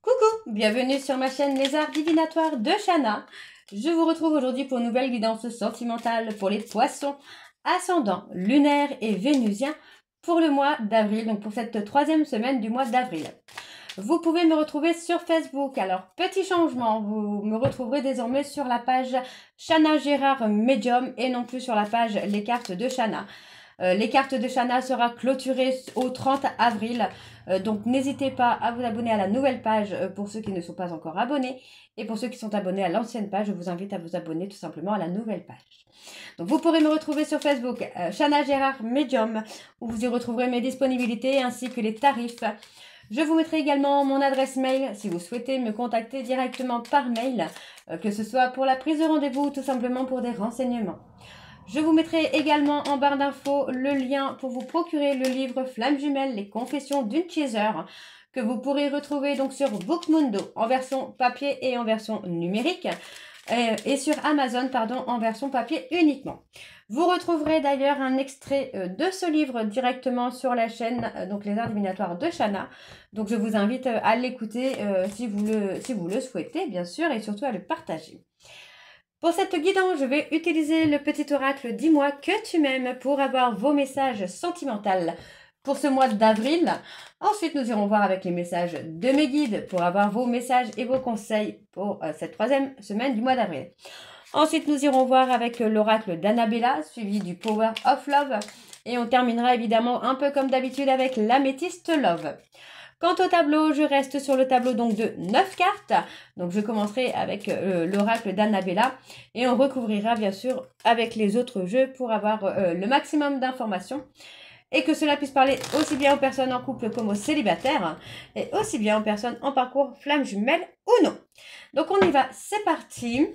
Coucou, bienvenue sur ma chaîne Les Arts Divinatoires de Shana. Je vous retrouve aujourd'hui pour une nouvelle guidance sentimentale pour les poissons, ascendant lunaire et vénusien pour le mois d'avril, donc pour cette troisième semaine du mois d'avril. Vous pouvez me retrouver sur Facebook. Alors, petit changement, vous me retrouverez désormais sur la page Shana Gérard Medium et non plus sur la page Les Cartes de Shana. Les cartes de Shana sera clôturée au 30 avril. Donc n'hésitez pas à vous abonner à la nouvelle page pour ceux qui ne sont pas encore abonnés. Et pour ceux qui sont abonnés à l'ancienne page, je vous invite à vous abonner tout simplement à la nouvelle page. Donc vous pourrez me retrouver sur Facebook, Shana Gérard Medium, où vous y retrouverez mes disponibilités ainsi que les tarifs. Je vous mettrai également mon adresse mail si vous souhaitez me contacter directement par mail, que ce soit pour la prise de rendez-vous ou tout simplement pour des renseignements. Je vous mettrai également en barre d'infos le lien pour vous procurer le livre Flamme Jumelle, les confessions d'une chaser, que vous pourrez retrouver donc sur Bookmundo en version papier et en version numérique, et sur Amazon en version papier uniquement. Vous retrouverez d'ailleurs un extrait de ce livre directement sur la chaîne donc Les Arts Divinatoires de Shana. Donc je vous invite à l'écouter si vous le souhaitez bien sûr, et surtout à le partager. Pour cette guidance, je vais utiliser le petit oracle « Dis-moi que tu m'aimes » pour avoir vos messages sentimentaux pour ce mois d'avril. Ensuite, nous irons voir avec les messages de mes guides pour avoir vos messages et vos conseils pour cette troisième semaine du mois d'avril. Ensuite, nous irons voir avec l'oracle d'Annabella, suivi du Power of Love. Et on terminera évidemment un peu comme d'habitude avec l'améthyste Love. Quant au tableau, je reste sur le tableau donc de 9 cartes. Donc je commencerai avec l'oracle d'Annabella et on recouvrira bien sûr avec les autres jeux pour avoir le maximum d'informations et que cela puisse parler aussi bien aux personnes en couple comme aux célibataires et aussi bien aux personnes en parcours flamme jumelle ou non. Donc on y va, c'est parti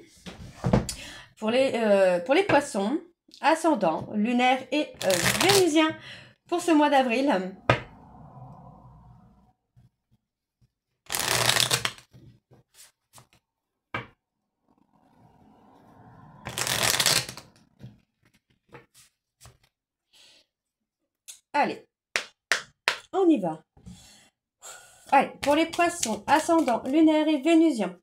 pour les poissons, ascendant, lunaire et vénusien pour ce mois d'avril. Allez, on y va. Allez, pour les poissons, ascendant, lunaire et vénusien,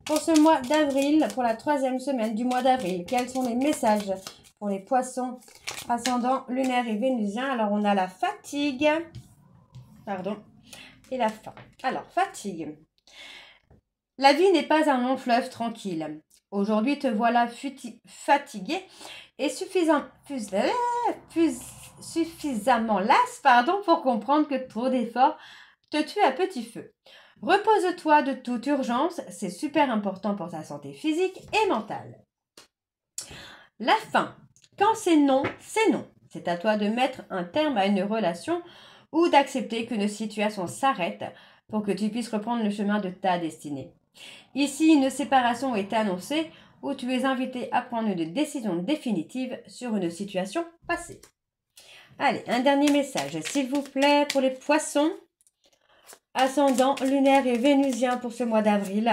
pour ce mois d'avril, pour la troisième semaine du mois d'avril, quels sont les messages pour les poissons, ascendant, lunaire et vénusien? Alors, on a la fatigue, et la faim. Alors, fatigue. La vie n'est pas un long fleuve tranquille. Aujourd'hui, te voilà fatigué et suffisamment lasse pour comprendre que trop d'efforts te tuent à petit feu. Repose-toi de toute urgence, c'est super important pour ta santé physique et mentale. La faim. Quand c'est non, c'est non. C'est à toi de mettre un terme à une relation ou d'accepter qu'une situation s'arrête pour que tu puisses reprendre le chemin de ta destinée. Ici, une séparation est annoncée où tu es invité à prendre une décision définitive sur une situation passée. Allez, un dernier message, s'il vous plaît, pour les poissons, ascendant, lunaire et vénusien pour ce mois d'avril.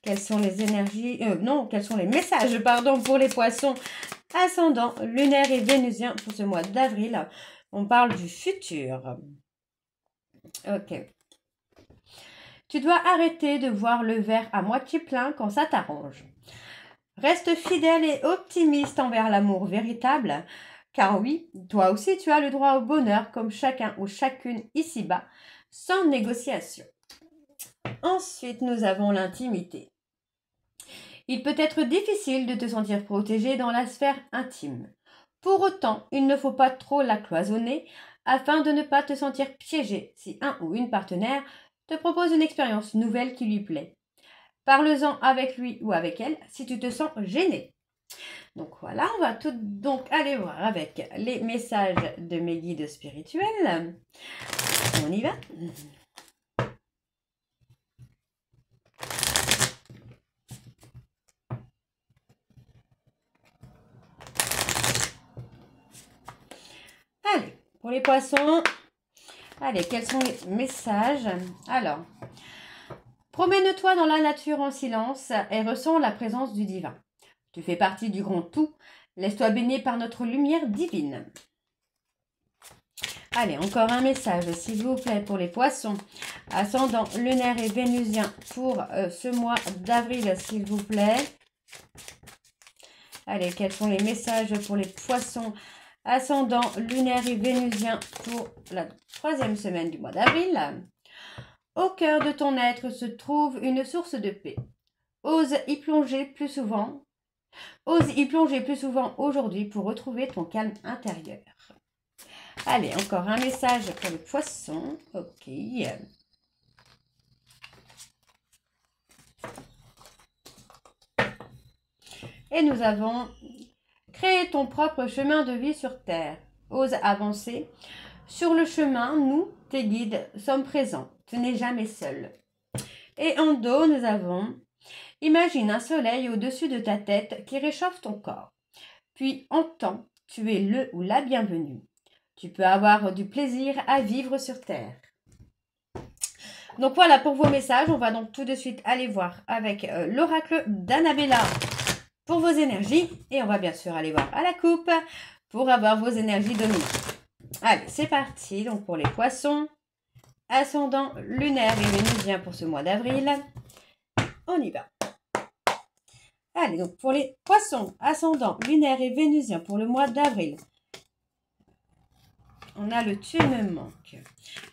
Quelles sont les énergies, quels sont les messages, pour les poissons, ascendant, lunaire et vénusien pour ce mois d'avril. On parle du futur. Ok. Tu dois arrêter de voir le verre à moitié plein quand ça t'arrange. Reste fidèle et optimiste envers l'amour véritable, car oui, toi aussi tu as le droit au bonheur comme chacun ou chacune ici-bas, sans négociation. Ensuite, nous avons l'intimité. Il peut être difficile de te sentir protégé dans la sphère intime. Pour autant, il ne faut pas trop la cloisonner afin de ne pas te sentir piégé si un ou une partenaire te propose une expérience nouvelle qui lui plaît. Parle-en avec lui ou avec elle si tu te sens gêné. Donc voilà, on va tout donc aller voir avec les messages de mes guides spirituels. On y va. Allez, pour les poissons, allez, quels sont les messages? Alors, promène-toi dans la nature en silence et ressens la présence du divin. Tu fais partie du grand tout. Laisse-toi baigner par notre lumière divine. Allez, encore un message, s'il vous plaît, pour les poissons. Ascendant lunaire et vénusien pour ce mois d'avril, s'il vous plaît. Allez, quels sont les messages pour les poissons? Ascendant lunaire et vénusien pour la 3e semaine du mois d'avril. Au cœur de ton être se trouve une source de paix. Ose y plonger plus souvent. Ose y plonger plus souvent aujourd'hui pour retrouver ton calme intérieur. Allez, encore un message pour les poissons. Ok. Et nous avons créé ton propre chemin de vie sur Terre. Ose avancer. Sur le chemin, nous, tes guides, sommes présents. Tu n'es jamais seul. Et en dos, nous avons imagine un soleil au-dessus de ta tête qui réchauffe ton corps. Puis entends, tu es le ou la bienvenue. Tu peux avoir du plaisir à vivre sur Terre. Donc voilà pour vos messages. On va donc tout de suite aller voir avec l'oracle d'Annabella pour vos énergies. Et on va bien sûr aller voir à la coupe pour avoir vos énergies dominantes. Allez, c'est parti. Donc pour les poissons, ascendant lunaire et vénusien pour ce mois d'avril. On y va. Allez, donc pour les poissons, ascendant lunaire et vénusien pour le mois d'avril. On a le tu me manques.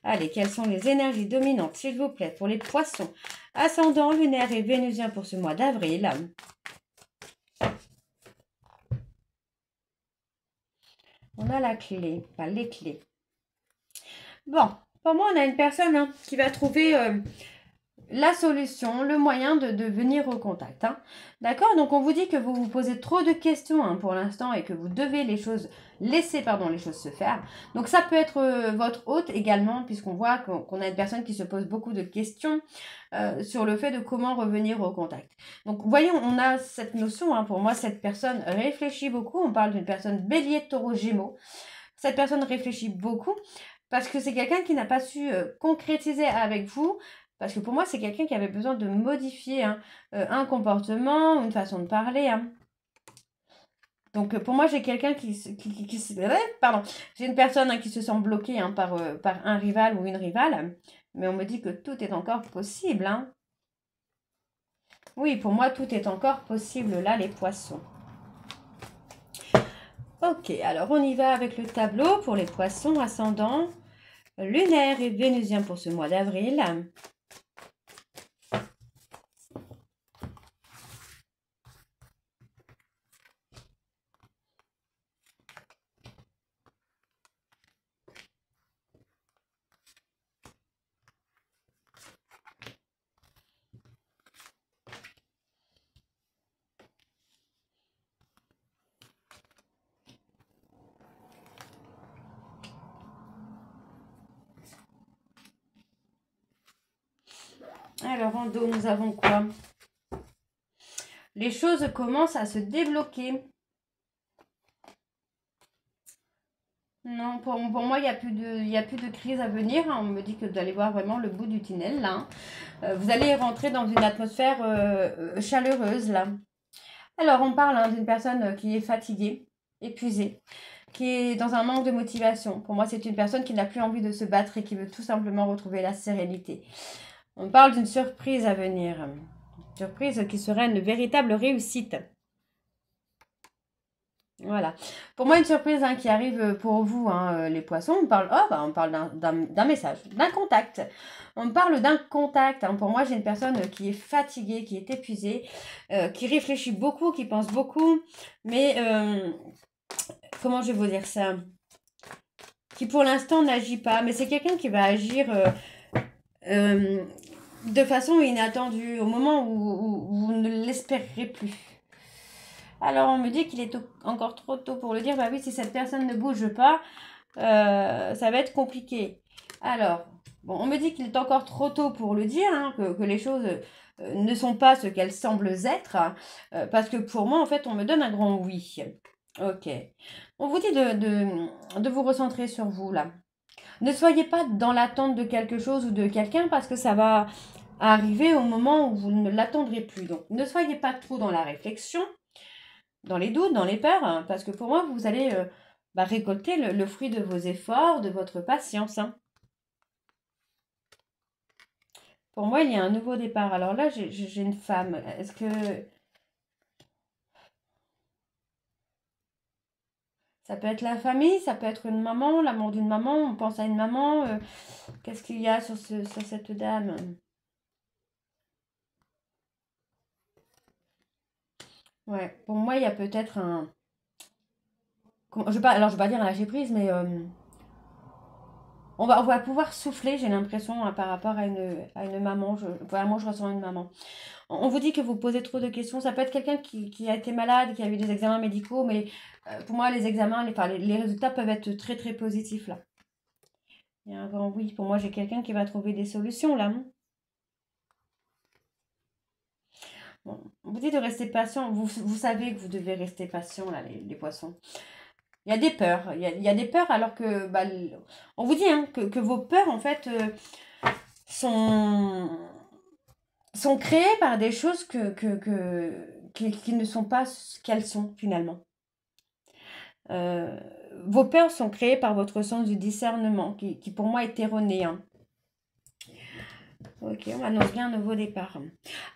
Allez, quelles sont les énergies dominantes, s'il vous plaît, pour les poissons, ascendant lunaire et vénusien pour ce mois d'avril. On a la clé, pas les clés. Bon, pour moi, on a une personne qui va trouver la solution, le moyen de venir au contact. D'accord? Donc, on vous dit que vous vous posez trop de questions pour l'instant et que vous devez laisser les choses se faire. Donc, ça peut être votre hôte également, puisqu'on voit qu'on a une personne qui se pose beaucoup de questions sur le fait de comment revenir au contact. Donc, voyons, on a cette notion. Pour moi, cette personne réfléchit beaucoup. On parle d'une personne bélier, taureau, gémeaux. Cette personne réfléchit beaucoup parce que c'est quelqu'un qui n'a pas su concrétiser avec vous. Parce que pour moi, c'est quelqu'un qui avait besoin de modifier un comportement, une façon de parler. Donc, pour moi, j'ai quelqu'un j'ai une personne qui se sent bloquée par un rival ou une rivale. Mais on me dit que tout est encore possible. Oui, pour moi, tout est encore possible là, les poissons. Ok, alors on y va avec le tableau pour les poissons ascendants lunaire et vénusien pour ce mois d'avril. Alors, en dos, nous avons quoi? Les choses commencent à se débloquer. Non, pour moi, il n'y a plus de crise à venir. On me dit que vous allez voir vraiment le bout du tunnel, là. Vous allez rentrer dans une atmosphère chaleureuse, là. Alors, on parle d'une personne qui est fatiguée, épuisée, qui est dans un manque de motivation. Pour moi, c'est une personne qui n'a plus envie de se battre et qui veut tout simplement retrouver la sérénité. On parle d'une surprise à venir. Une surprise qui serait une véritable réussite. Voilà. Pour moi, une surprise qui arrive pour vous, les poissons, on parle d'un message, d'un contact. On parle d'un contact. Pour moi, j'ai une personne qui est fatiguée, qui est épuisée, qui réfléchit beaucoup, qui pense beaucoup, mais comment je vais vous dire ça? Qui pour l'instant n'agit pas, mais c'est quelqu'un qui va agir de façon inattendue, au moment où vous ne l'espérerez plus. Alors, on me dit qu'il est encore trop tôt pour le dire. Bah oui, si cette personne ne bouge pas, ça va être compliqué. Alors, bon, on me dit qu'il est encore trop tôt pour le dire, que les choses ne sont pas ce qu'elles semblent être, parce que pour moi, en fait, on me donne un grand oui. Ok. On vous dit de vous recentrer sur vous, là. Ne soyez pas dans l'attente de quelque chose ou de quelqu'un, parce que ça va arriver au moment où vous ne l'attendrez plus. Donc, ne soyez pas trop dans la réflexion, dans les doutes, dans les peurs, parce que pour moi, vous allez récolter le fruit de vos efforts, de votre patience, hein. Pour moi, il y a un nouveau départ. Alors là, j'ai une femme. Est-ce que ça peut être la famille, ça peut être une maman, l'amour d'une maman, on pense à une maman. Qu'est-ce qu'il y a sur cette dame? Ouais, pour moi, il y a peut-être un... je vais pas dire un lâcher prise, mais on va pouvoir souffler, j'ai l'impression, hein, par rapport à une maman. Voilà, moi, je ressens une maman. On vous dit que vous posez trop de questions. Ça peut être quelqu'un qui a été malade, qui a eu des examens médicaux, mais pour moi, les examens, les résultats peuvent être très, très positifs, là. Il y a un grand oui. Pour moi, j'ai quelqu'un qui va trouver des solutions, là. Bon, on vous dit de rester patient. Vous savez que vous devez rester patient, là, les poissons. Il y a des peurs. Il y a des peurs alors que... Bah, on vous dit hein, que vos peurs, en fait, sont, sont créées par des choses qui ne sont pas ce qu'elles sont, finalement. Euh, Vos peurs sont créées par votre sens du discernement, qui pour moi est erroné, hein. Ok, on annonce bien un nouveau départ.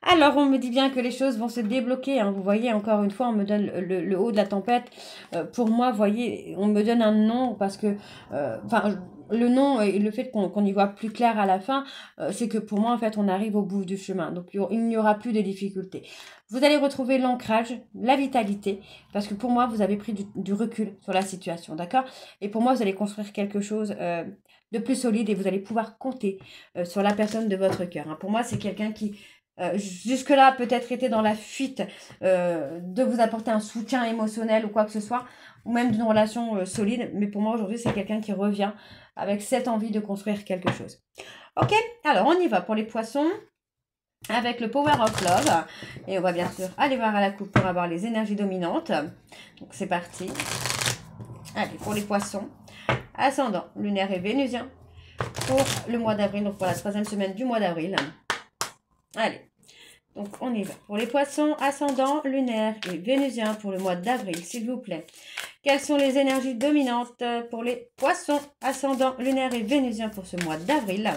Alors, on me dit bien que les choses vont se débloquer, hein. Vous voyez, encore une fois, on me donne le haut de la tempête. Pour moi, vous voyez, on me donne un nom parce que... le nom et le fait qu'on y voit plus clair à la fin, c'est que pour moi, en fait, on arrive au bout du chemin. Donc, il n'y aura plus de difficultés. Vous allez retrouver l'ancrage, la vitalité, parce que pour moi, vous avez pris du recul sur la situation, d'accord? Et pour moi, vous allez construire quelque chose de plus solide et vous allez pouvoir compter sur la personne de votre cœur, hein. Pour moi, c'est quelqu'un qui, jusque-là, peut-être était dans la fuite de vous apporter un soutien émotionnel ou quoi que ce soit, ou même d'une relation solide. Mais pour moi, aujourd'hui, c'est quelqu'un qui revient avec cette envie de construire quelque chose. Ok, alors on y va pour les poissons avec le Power of Love. Et on va bien sûr aller voir à la coupe pour avoir les énergies dominantes. Donc c'est parti. Allez, pour les poissons, ascendant, lunaire et vénusien pour le mois d'avril, donc pour la 3e semaine du mois d'avril. Allez, donc on y va. Pour les poissons, ascendant, lunaire et vénusien pour le mois d'avril, s'il vous plaît. Quelles sont les énergies dominantes pour les poissons, ascendant, lunaire et vénusien pour ce mois d'avril?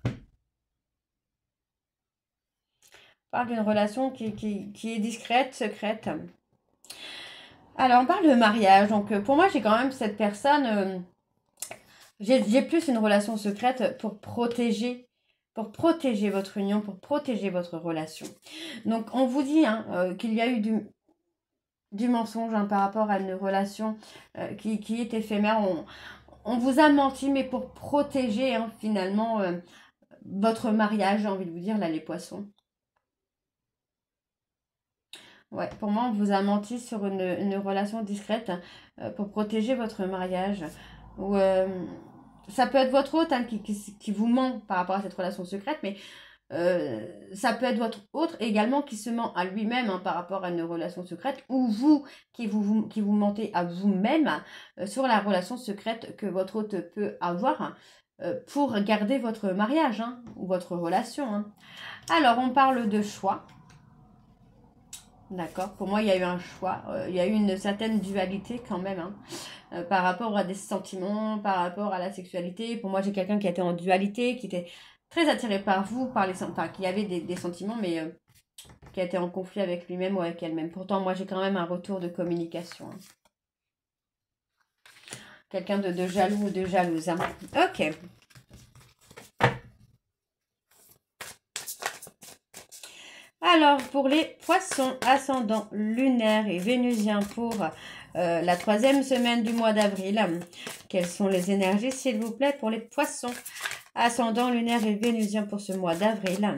On parle d'une relation qui est discrète, secrète. Alors, on parle de mariage. Donc, pour moi, j'ai quand même cette personne... j'ai plus une relation secrète pour protéger votre union, pour protéger votre relation. Donc, on vous dit hein, qu'il y a eu du mensonge hein, par rapport à une relation qui est éphémère. On vous a menti, mais pour protéger hein, finalement votre mariage, j'ai envie de vous dire, là, les poissons. Ouais, pour moi, on vous a menti sur une relation discrète pour protéger votre mariage. Ou ça peut être votre hôte hein, qui vous ment par rapport à cette relation secrète, mais ça peut être votre autre également qui se ment à lui-même hein, par rapport à une relation secrète, ou vous qui vous mentez à vous-même sur la relation secrète que votre hôte peut avoir pour garder votre mariage hein, ou votre relation. Hein. Alors, on parle de choix. D'accord. Pour moi, il y a eu un choix. Il y a eu une certaine dualité quand même hein, par rapport à des sentiments, par rapport à la sexualité. Pour moi, j'ai quelqu'un qui était en dualité, qui était très attiré par vous, enfin, qui avait des sentiments, mais qui a été en conflit avec lui-même ou avec elle-même. Pourtant, moi, j'ai quand même un retour de communication. Hein. Quelqu'un de jaloux ou de jalouse. Hein. Ok. Alors, pour les poissons ascendants lunaires et vénusiens pour la 3e semaine du mois d'avril, quelles sont les énergies, s'il vous plaît, pour les poissons ascendants lunaires et vénusiens pour ce mois d'avril?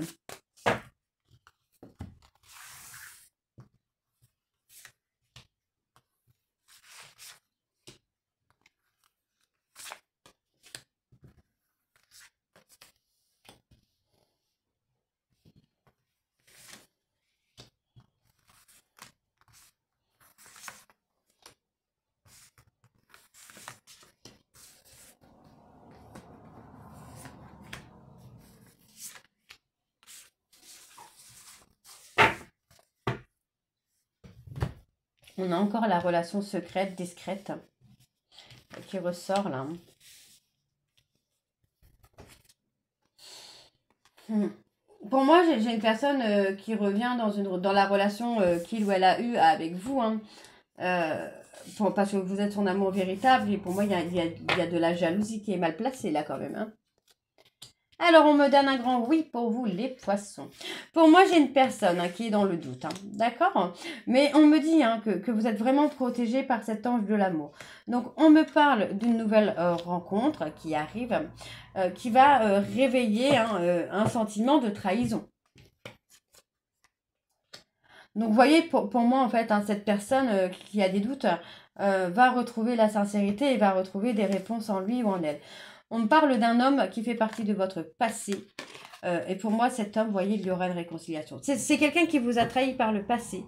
On a encore la relation secrète, discrète, qui ressort là. Pour moi, j'ai une personne qui revient dans la relation qu'il ou elle a eue avec vous. Hein. Parce que vous êtes son amour véritable. Et pour moi, il y a de la jalousie qui est mal placée là quand même. Hein. Alors, on me donne un grand oui pour vous, les poissons. Pour moi, j'ai une personne qui est dans le doute, hein, d'accord? Mais on me dit que vous êtes vraiment protégé par cet ange de l'amour. Donc, on me parle d'une nouvelle rencontre qui arrive, qui va réveiller un sentiment de trahison. Donc, vous voyez, pour moi, en fait, cette personne qui a des doutes va retrouver la sincérité et va retrouver des réponses en lui ou en elle. On me parle d'un homme qui fait partie de votre passé. Et pour moi, cet homme, vous voyez, il y aura une réconciliation. C'est quelqu'un qui vous a trahi par le passé,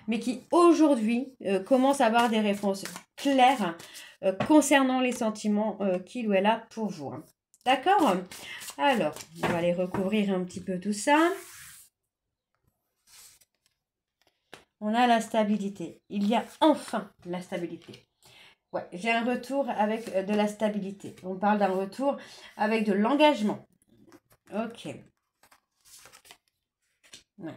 mais qui aujourd'hui commence à avoir des réponses claires concernant les sentiments qu'il ou elle a pour vous. Hein. D'accord? Alors, on va aller recouvrir un petit peu tout ça. On a la stabilité. Il y a enfin la stabilité. Ouais, j'ai un retour avec de la stabilité. On parle d'un retour avec de l'engagement. Ok. Vous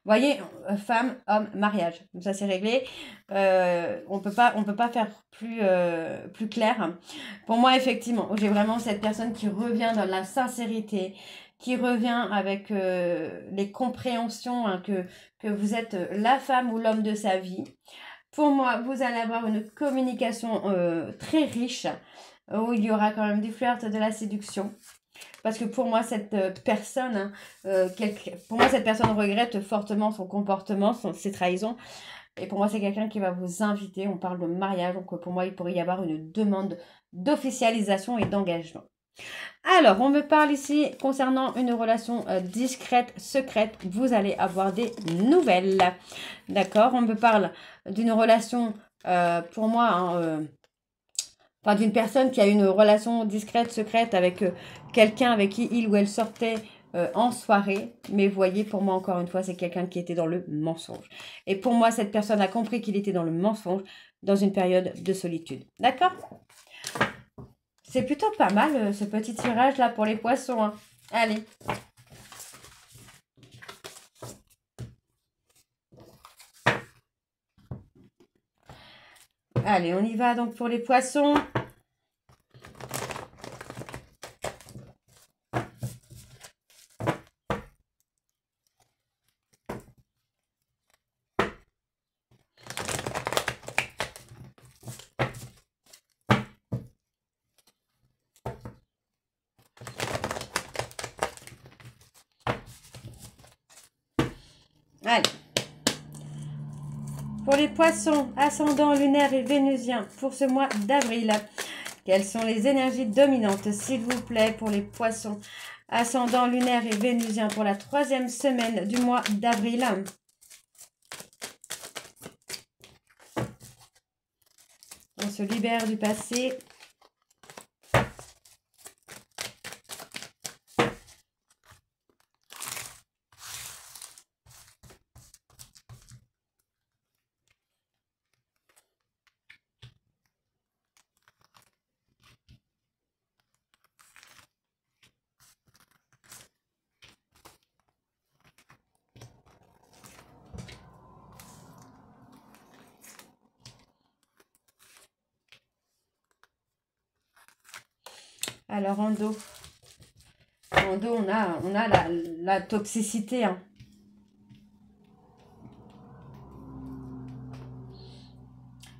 voyez, femme, homme, mariage. Donc ça c'est réglé. On peut pas faire plus clair. Pour moi, effectivement, j'ai vraiment cette personne qui revient dans la sincérité, qui revient avec les compréhensions que vous êtes la femme ou l'homme de sa vie. Pour moi, vous allez avoir une communication très riche où il y aura quand même des flirts, de la séduction. Parce que pour moi, cette personne, cette personne regrette fortement son comportement, ses trahisons. Et pour moi, c'est quelqu'un qui va vous inviter. On parle de mariage, donc pour moi, il pourrait y avoir une demande d'officialisation et d'engagement. Alors, on me parle ici concernant une relation discrète, secrète. Vous allez avoir des nouvelles. D'accord? On me parle d'une relation, pour moi, d'une personne qui a une relation discrète, secrète avec quelqu'un avec qui il ou elle sortait en soirée. Mais vous voyez, pour moi, encore une fois, c'est quelqu'un qui était dans le mensonge. Et pour moi, cette personne a compris qu'il était dans le mensonge dans une période de solitude. D'accord? C'est plutôt pas mal, ce petit tirage-là pour les poissons. Hein. Allez. Allez, on y va donc pour les poissons. Allez. Pour les poissons, ascendant lunaire et vénusien, pour ce mois d'avril, quelles sont les énergies dominantes, s'il vous plaît, pour les poissons, ascendant lunaire et vénusien, pour la 3e semaine du mois d'avril. On se libère du passé. Alors, en dos, on a la toxicité. Hein.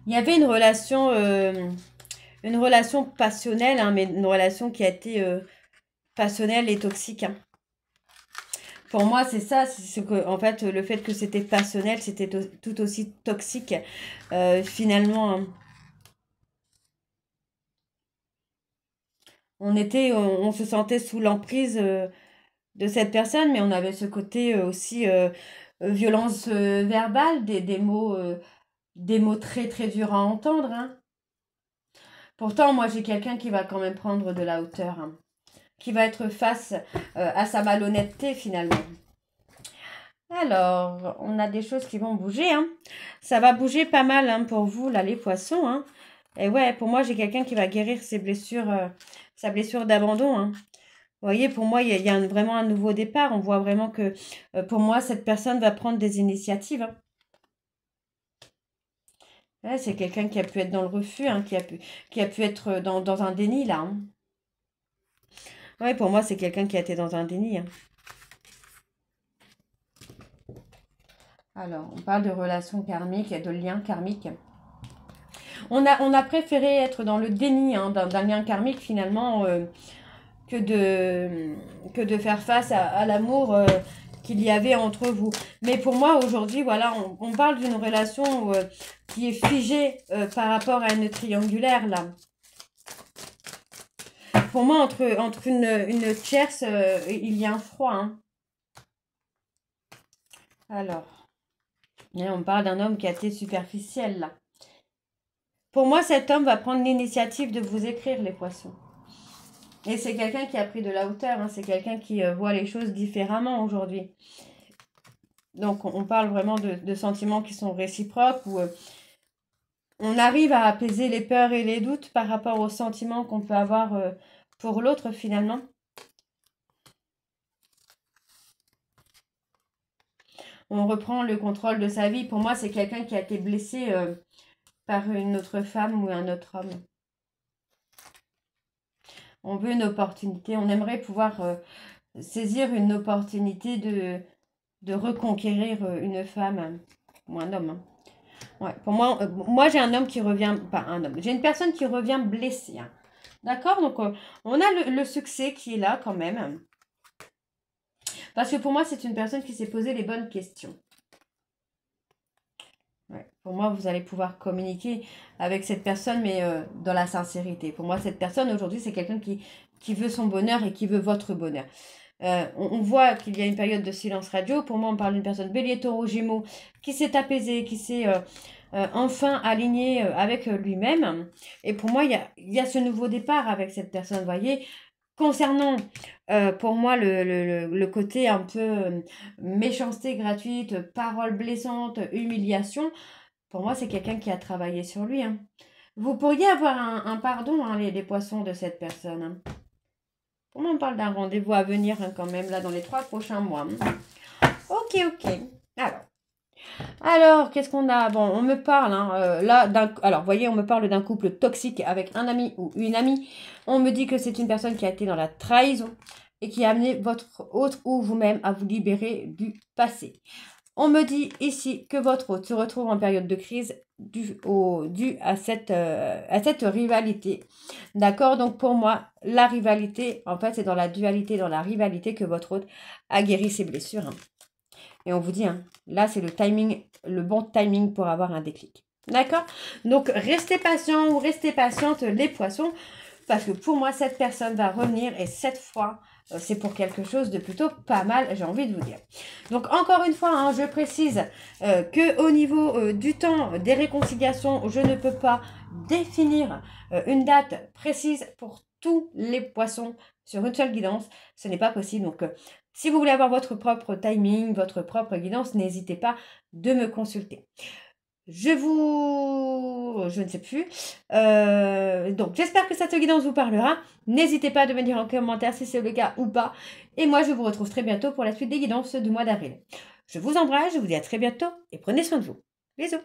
Il y avait une relation passionnelle, hein, mais une relation qui a été passionnelle et toxique. Hein. Pour moi, c'est ça, c'est que, en fait, le fait que c'était passionnel, c'était tout aussi toxique, finalement. Hein. On se sentait sous l'emprise de cette personne, mais on avait ce côté aussi violence verbale, des mots très très durs à entendre. Hein. Pourtant, moi, j'ai quelqu'un qui va quand même prendre de la hauteur, hein, qui va être face à sa malhonnêteté finalement. Alors, on a des choses qui vont bouger, hein. Ça va bouger pas mal, hein, pour vous, là, les poissons, hein. Et ouais, pour moi, j'ai quelqu'un qui va guérir ses blessures, sa blessure d'abandon, hein. Vous voyez, pour moi, il y a vraiment un nouveau départ. On voit vraiment que, pour moi, cette personne va prendre des initiatives, hein. Ouais, c'est quelqu'un qui a pu être dans le refus, hein, qui a pu être dans un déni, là, hein. Ouais, pour moi, c'est quelqu'un qui a été dans un déni, hein. Alors, on parle de relations karmiques et de liens karmiques. On a préféré être dans le déni, hein, d'un lien karmique finalement, que de faire face à l'amour, qu'il y avait entre vous. Mais pour moi aujourd'hui, voilà, on parle d'une relation, qui est figée, par rapport à une triangulaire là. Pour moi, entre une tierce, il y a un froid, hein. Alors, là, on parle d'un homme qui a été superficiel là. Pour moi, cet homme va prendre l'initiative de vous écrire, les poissons. Et c'est quelqu'un qui a pris de la hauteur, hein. C'est quelqu'un qui voit les choses différemment aujourd'hui. Donc, on parle vraiment de sentiments qui sont réciproques, où on arrive à apaiser les peurs et les doutes par rapport aux sentiments qu'on peut avoir, pour l'autre finalement. On reprend le contrôle de sa vie. Pour moi, c'est quelqu'un qui a été blessé, par une autre femme ou un autre homme. On veut une opportunité. On aimerait pouvoir saisir une opportunité de reconquérir une femme ou un homme, hein. Ouais, pour moi, moi j'ai un homme qui revient, pas un homme, j'ai une personne qui revient blessée, hein. D'accord? Donc, on a le succès qui est là quand même. Parce que pour moi, c'est une personne qui s'est posé les bonnes questions. Ouais. Pour moi, vous allez pouvoir communiquer avec cette personne, mais dans la sincérité. Pour moi, cette personne, aujourd'hui, c'est quelqu'un qui veut son bonheur et qui veut votre bonheur. On voit qu'il y a une période de silence radio. Pour moi, on parle d'une personne bélier, taureau, gémeaux, qui s'est apaisée, qui s'est enfin aligné avec lui-même. Et pour moi, il y a ce nouveau départ avec cette personne, vous voyez. Concernant, pour moi, le côté un peu méchanceté gratuite, paroles blessantes, humiliation, pour moi, c'est quelqu'un qui a travaillé sur lui, hein. Vous pourriez avoir un pardon, hein, les poissons, de cette personne, hein. Pour moi, on parle d'un rendez-vous à venir, hein, quand même, là, dans les 3 prochains mois. Ok, ok. Alors, qu'est-ce qu'on a? Bon, on me parle, hein, là, alors, vous voyez, on me parle d'un couple toxique avec un ami ou une amie. On me dit que c'est une personne qui a été dans la trahison et qui a amené votre hôte ou vous-même à vous libérer du passé. On me dit ici que votre hôte se retrouve en période de crise due à cette rivalité. D'accord? Donc, pour moi, la rivalité, en fait, c'est dans la dualité, dans la rivalité que votre hôte a guéri ses blessures, hein. Et on vous dit, hein, là, c'est le timing, le bon timing pour avoir un déclic. D'accord? Donc, restez patient ou restez patiente, les poissons, parce que pour moi, cette personne va revenir et cette fois, c'est pour quelque chose de plutôt pas mal, j'ai envie de vous dire. Donc, encore une fois, hein, je précise qu'au niveau du temps des réconciliations, je ne peux pas définir une date précise pour tous les poissons sur une seule guidance. Ce n'est pas possible. Donc, si vous voulez avoir votre propre timing, votre propre guidance, n'hésitez pas de me consulter. Je ne sais plus. Donc, j'espère que cette guidance vous parlera. N'hésitez pas à me dire en commentaire si c'est le cas ou pas. Et moi, je vous retrouve très bientôt pour la suite des guidances du mois d'avril. Je vous embrasse, je vous dis à très bientôt et prenez soin de vous. Bisous.